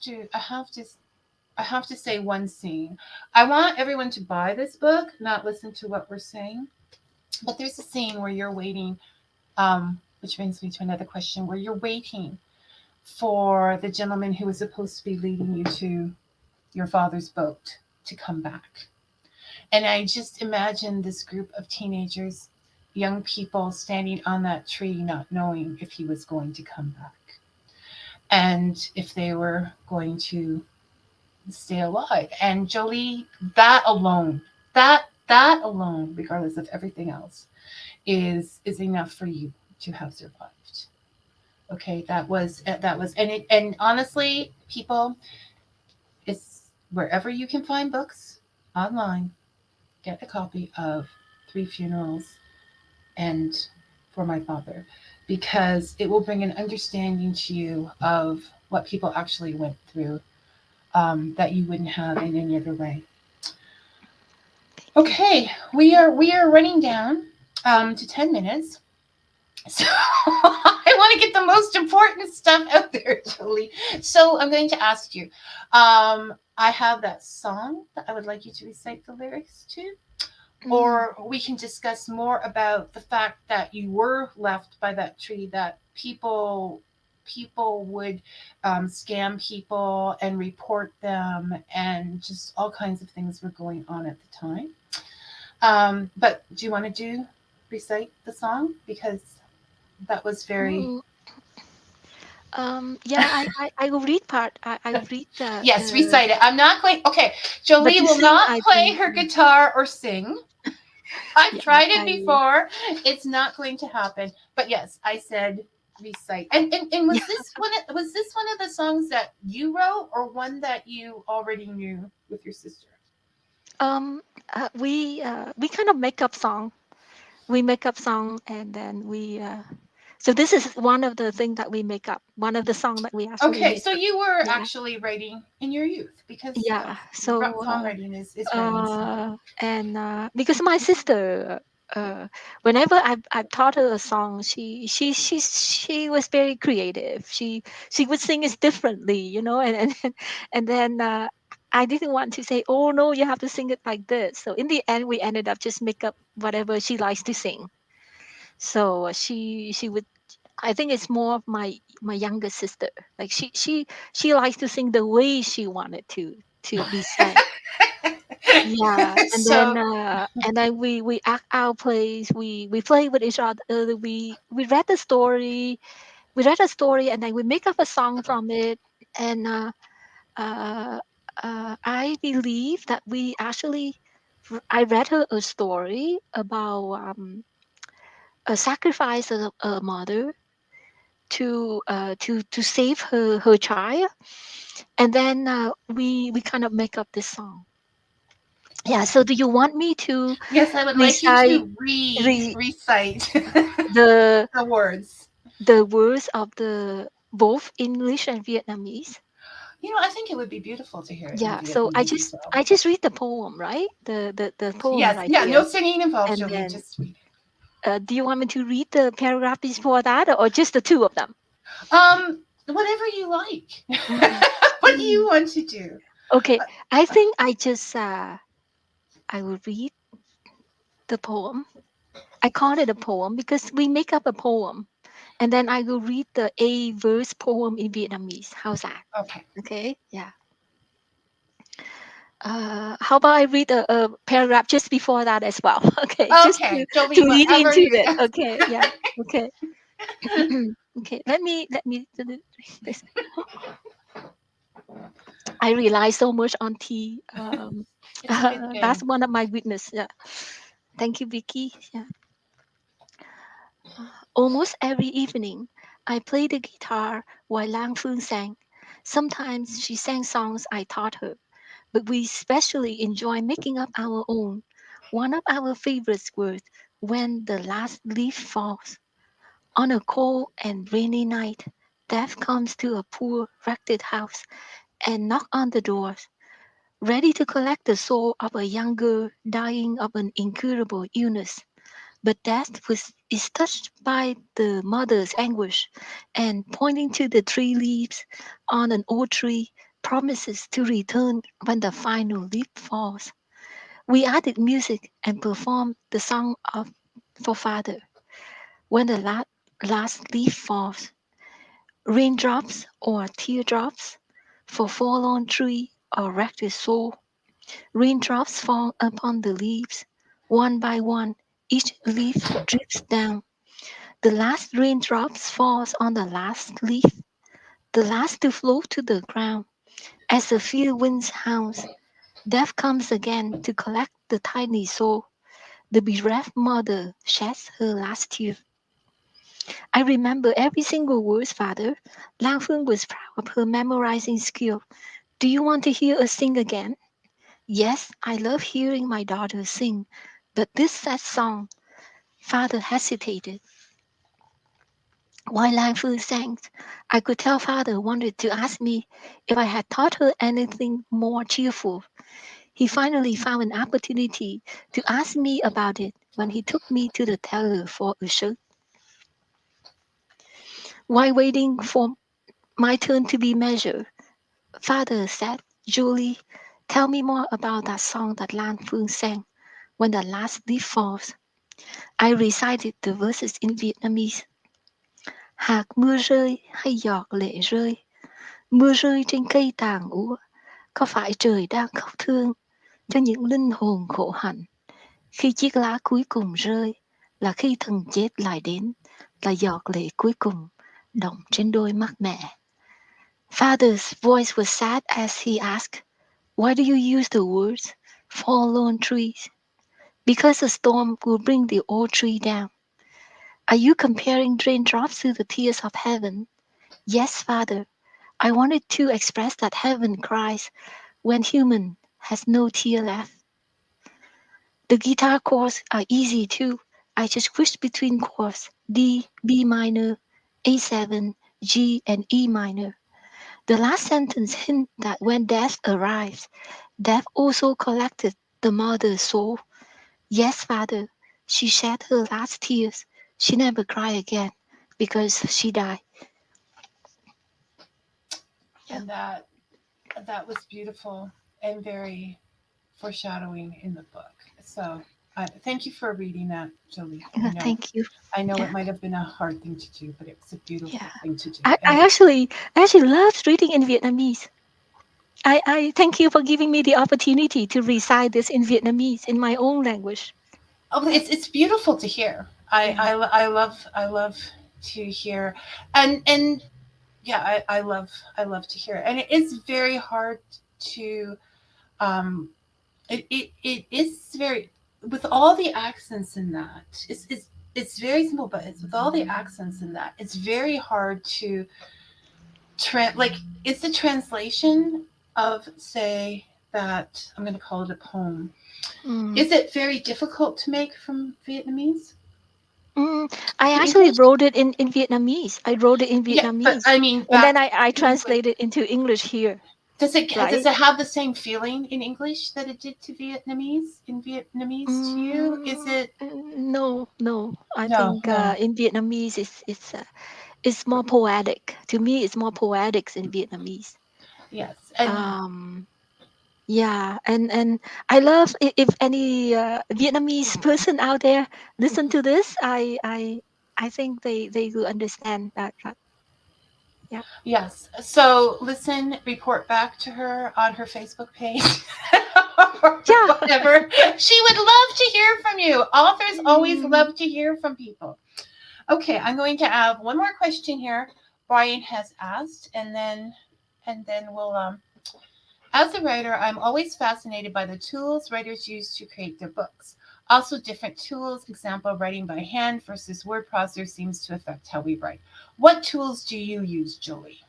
to say one scene. I want everyone to buy this book, not listen to what we're saying. But there's a scene where you're waiting, which brings me to another question, where you're waiting for the gentleman who was supposed to be leading you to your father's boat to come back. And I just imagine this group of teenagers, young people standing on that tree, not knowing if he was going to come back and if they were going to stay alive. And Jolie, that alone, regardless of everything else, is enough for you to have survived. Okay, and honestly, people, it's wherever you can find books online. Get a copy of Three Funerals and For My Father, because it will bring an understanding to you of what people actually went through, that you wouldn't have in any other way. Thank you. Okay, we are running down to 10 minutes. So I want to get the most important stuff out there, Jolie. So I'm going to ask you. I have that song that I would like you to recite the lyrics to, or we can discuss more about the fact that you were left by that tree, that people would scam people and report them, and just all kinds of things were going on at the time. But do you want to recite the song, because that was very. Mm, yeah, I will read part. I will read Yes, recite it. I'm not going. Okay, but Jolie to will sing, not I play think, her guitar or sing. I've yeah, tried it I, before. It's not going to happen. But yes, I said recite. And yeah. was this one of the songs that you wrote, or one that you already knew with your sister? We kind of make up song. We make up song, and then so this is one of the things that we make up. One of the song that we actually Okay, make so up. you were Yeah, actually writing in your youth, because yeah. So songwriting is writing. So. and because my sister, whenever I taught her a song, she was very creative. She would sing it differently, and then I didn't want to say, oh no, you have to sing it like this. So in the end, we ended up just make up whatever she likes to sing. So she would. I think it's more of my younger sister. Like she likes to sing the way she wanted to be sang. Yeah, So and then we act our plays. We play with each other. We read the story. We read a story, and then we make up a song from it. And uh, I believe that we actually I read her a story about a sacrifice of a mother to save her child, and then we kind of make up this song. Yeah. So do you want me to yes, I would like you recite to re, recite the the words. the words of the both English and Vietnamese? I think it would be beautiful to hear it in Yeah. So Vietnamese as well. I just read the poem, right? The poem Yes, right yeah, no here, singing involved, and Jolie. then Just read it. do you want me to read the paragraph before that, or just the two of them? Whatever you like. Mm, What do you mm. want to do? Okay. I think I will read the poem. I call it a poem because we make up a poem, and then I will read the A verse poem in Vietnamese. How's that? Okay. Okay. Yeah. How about I read a paragraph just before that as well? Okay, just Okay, to Jolie, lead whatever into you. it. Okay, yeah. Okay. Okay. Let me do this. I rely so much on tea. It's a good That's thing. one of my weakness. Yeah. Thank you, Vicky. Yeah. Almost every evening, I played the guitar while Lang Fung sang. Sometimes she sang songs I taught her, but we especially enjoy making up our own. One of our favorites was When the Last Leaf Falls. On a cold and rainy night, Death comes to a poor, wrecked house and knocks on the doors, ready to collect the soul of a young girl dying of an incurable illness. But Death is touched by the mother's anguish, and pointing to the three leaves on an old tree, promises to return when the final leaf falls. We added music and performed the song of for Father. When the last leaf falls, raindrops or teardrops, for forlorn tree or wrecked soul, raindrops fall upon the leaves, one by one, each leaf drips down. The last raindrops falls on the last leaf, the last to flow to the ground. As the field winds hounds, death comes again to collect the tiny soul. The bereft mother sheds her last tear. I remember every single word, Father. Lang Fung was proud of her memorizing skill. Do you want to hear us sing again? Yes, I love hearing my daughter sing, but this sad song. Father hesitated. While Lang Fu sang, I could tell Father wanted to ask me if I had taught her anything more cheerful. He finally found an opportunity to ask me about it when he took me to the tailor for a shirt. While waiting for my turn to be measured, Father said, Julie, tell me more about that song that Lan Phương sang when the last leaf falls. I recited the verses in Vietnamese. Hạt mưa rơi hay giọt lệ rơi, mưa rơi trên cây tàn úa, có phải trời đang khóc thương cho những linh hồn khổ hạnh? Khi chiếc lá cuối cùng rơi là khi thần chết lại đến, là giọt lệ cuối cùng đọng trên đôi mắt mẹ. Father's voice was sad as he asked, why do you use the words forlorn trees? Because a storm will bring the old tree down. Are you comparing raindrops to the tears of heaven? Yes, Father. I wanted to express that heaven cries when human has no tear left. The guitar chords are easy too. I just switch between chords D, B minor, A7, G, and E minor. The last sentence hints that when death arrives, death also collected the mother's soul. Yes, Father, she shed her last tears. She never cried again because she died. Yeah. And that was beautiful and very foreshadowing in the book. So thank you for reading that, Jolie. Thank you. I know Yeah. it might have been a hard thing to do, but it was a beautiful Yeah. thing to do. I actually loved reading in Vietnamese. I thank you for giving me the opportunity to recite this in Vietnamese in my own language. Oh, it's beautiful to hear. Yeah. I love to hear, and yeah, I love to hear, and it is very hard to it is very, with all the accents in that, it's very simple, but it's with all the accents in that, it's very hard to like, it's the translation of, say, that I'm going to call it a poem. Is it very difficult to make from Vietnamese I to actually English? wrote it in Vietnamese. I wrote it in Yeah, but Vietnamese. I mean, And then back I in English, translated into English here, does right? it have the same feeling in English that it did to Vietnamese in Vietnamese to you? Is it? No. I No, think no. in Vietnamese it's more poetic. To me, it's more poetic in Vietnamese. Yes, and Yeah, and I love if any Vietnamese person out there listen to this. I think they will understand that. Yeah. yes. So listen, report back to her on her Facebook page. Or Yeah. whatever. She would love to hear from you. Authors always Mm, love to hear from people. Okay, I'm going to have one more question here. Brian has asked, and then we'll as a writer, I'm always fascinated by the tools writers use to create their books. Also, different tools, example, writing by hand versus word processor seems to affect how we write. What tools do you use, Jolie?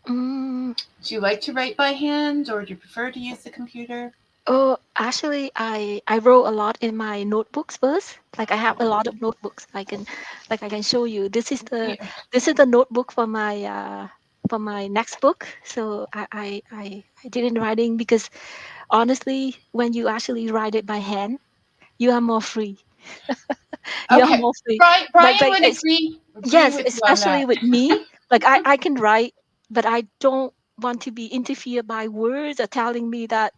mm. Do you like to write by hand or do you prefer to use the computer? Oh, actually, I wrote a lot in my notebooks first. Like I have a lot of notebooks. I can show you. Yeah. This is the notebook for my next book. So I did in writing because honestly, when you actually write it by hand, you are more free. You are Okay. more free. Brian Like would it's agree yes, with you on that. especially with me. Like I can write, but I don't want to be interfered by words or telling me that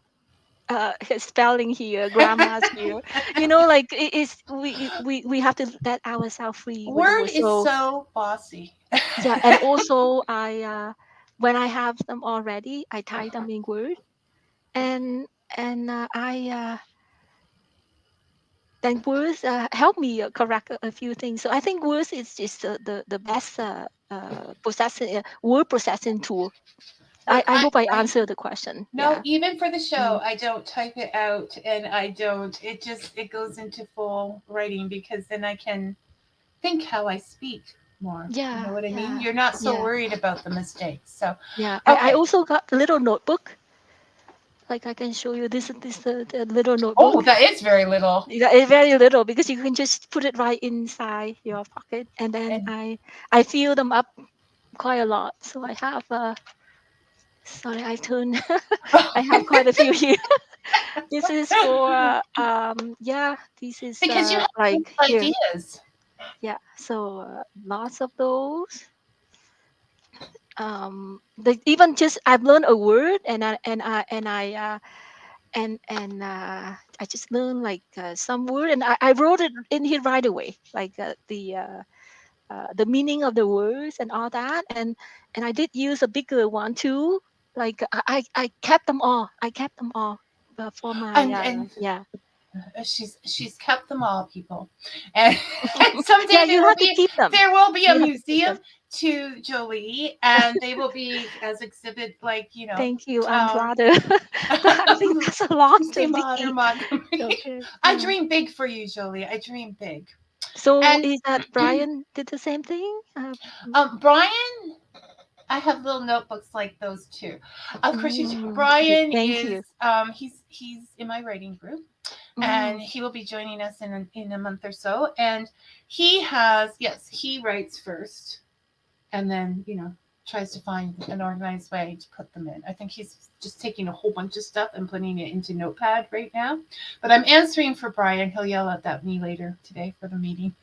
spelling here, grammars here. Like it is we have to let ourselves free with the Word words. is So so bossy. yeah, and also I when I have them already, I type them in Word, and I then words help me correct a few things. So I think words is just the best processing word processing tool. Like I hope I I answered the question. no, Yeah. even for the show, Mm. I don't type it out, and I don't. It goes into full writing because then I can think how I speak more. You Yeah. know what I mean? Yeah. You're not so Yeah. worried about the mistakes. So, Yeah. I okay. also got a little notebook. Like I can show you this the little Oh, notebook. that is very little. Yeah, it's very little because you can just put it right inside your pocket, and then And I fill them up quite a lot. So I have sorry, I turn I have quite a few here. This is for yeah, this is because you have like good here. ideas. Yeah, so lots of those. Even just I've learned a word, I just learned like some word, and I wrote it in here right away, like the meaning of the words and all that, and I did use a bigger one too. Like I kept them all. I kept them all for my And yeah. she's kept them all, people, and, and someday Yeah, you have to keep them. there will be a You have to keep museum them. to Jolie, and they will be as exhibit, like, Thank you. I'm um rather. I think that's a lot, Stay modern, Vicky. Montgomery. Okay. I Yeah. dream big for you, Jolie. I dream big. So And is that Brian did the same thing? Brian, I have little notebooks like those too. Of course, Okay. Brian Thank is you. he's in my writing group, and Mm, he will be joining us in a month or so. And he has, yes, he writes first, and then tries to find an organized way to put them in. I think he's just taking a whole bunch of stuff and putting it into Notepad right now. But I'm answering for Brian. He'll yell at me later today for the meeting.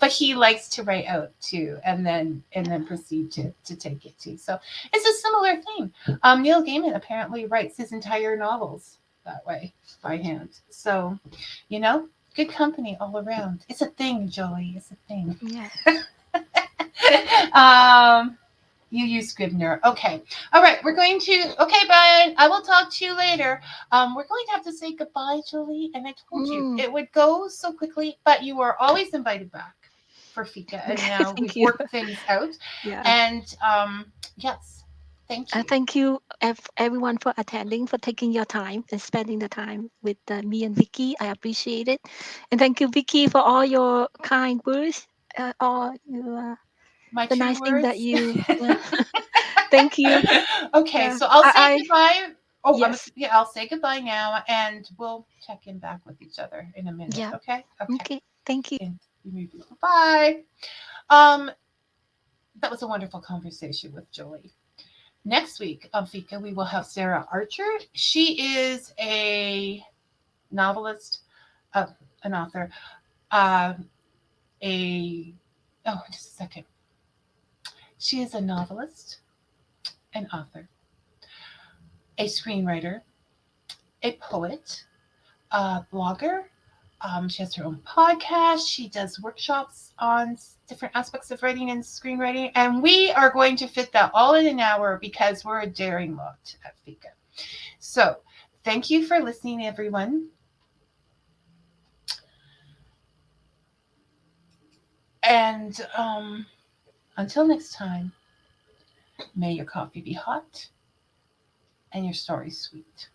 But he likes to write out too, and then proceed to take it too. So it's a similar thing. Neil Gaiman apparently writes his entire novels that way by hand. So, good company all around. It's a thing, Jolie. It's a thing. yeah. um, you use Scribner. Okay. All right. We're going to. Okay, Brian. I will talk to you later. We're going to have to say goodbye, Jolie. And I told you Mm, it would go so quickly, but you are always invited back for Fika, and okay. now Thank we've you. worked things out. Yeah. And yes, thank you. Thank you, everyone, for attending, for taking your time and spending the time with me and Vicky. I appreciate it, and thank you, Vicky, for all your kind words, all your My the true nice thing that words. you. Yeah. Thank you. Okay, Yeah. so I'll say I goodbye. Oh, yes. yeah, I'll say goodbye now, and we'll check in back with each other in a minute. Yeah. Okay. Okay. Okay. Thank you. And bye. Um, that was a wonderful conversation with Jolie. Next week on Fika, we will have Sarah Archer. She is a novelist, uh, an author, uh, a oh, just a second. She is a novelist, an author, a screenwriter, a poet, a blogger. She has her own podcast. She does workshops on different aspects of writing and screenwriting. And we are going to fit that all in an hour because we're a daring lot at Fika. So thank you for listening, everyone. And until next time, may your coffee be hot and your story sweet.